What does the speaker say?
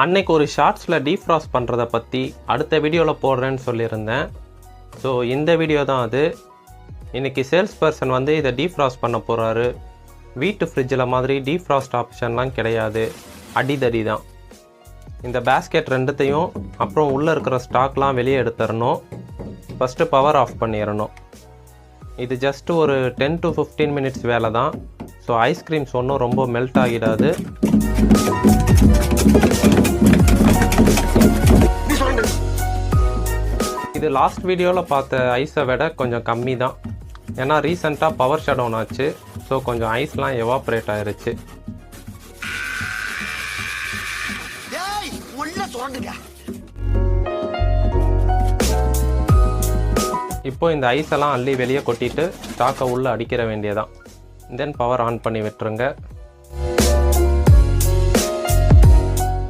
அன்னைக்கு ஒரு ஷார்ட்ஸில் டீஃப்ராஸ்ட் பண்ணுறதை பற்றி அடுத்த வீடியோவில் போடுறேன்னு சொல்லியிருந்தேன். ஸோ இந்த வீடியோ தான் அது. இன்றைக்கி சேல்ஸ் பர்சன் வந்து இதை டீஃப்ராஸ்ட் பண்ண போகிறாரு. வீட்டு ஃப்ரிட்ஜில் மாதிரி டீஃப்ராஸ்ட் ஆப்ஷன்லாம் கிடையாது, அடிதடி தான். இந்த பேஸ்கெட் ரெண்டுத்தையும் அப்புறம் உள்ளே இருக்கிற ஸ்டாக்லாம் வெளியே எடுத்துடணும். ஃபஸ்ட்டு பவர் ஆஃப் பண்ணிடணும். இது ஜஸ்ட்டு ஒரு 10 to 15 மினிட்ஸ் வேலை தான். ஸோ ஐஸ்கிரீம்ஸ் ஒன்றும் ரொம்ப மெல்ட் ஆகிடாது. இது லாஸ்ட் வீடியோவில் பார்த்த ஐஸை விட கொஞ்சம் கம்மி தான். ஏன்னா ரீசெண்டாக பவர் ஷட் டவுன் ஆச்சு. ஸோ கொஞ்சம் ஐஸ்லாம் எவாப்ரேட் ஆயிருச்சு. இப்போ இந்த ஐஸெல்லாம் அள்ளி வெளியே கொட்டிட்டு ஸ்டாக்கை உள்ளே அடிக்கிற வேண்டியதான். தென் பவர் ஆன் பண்ணி விட்டுருங்க.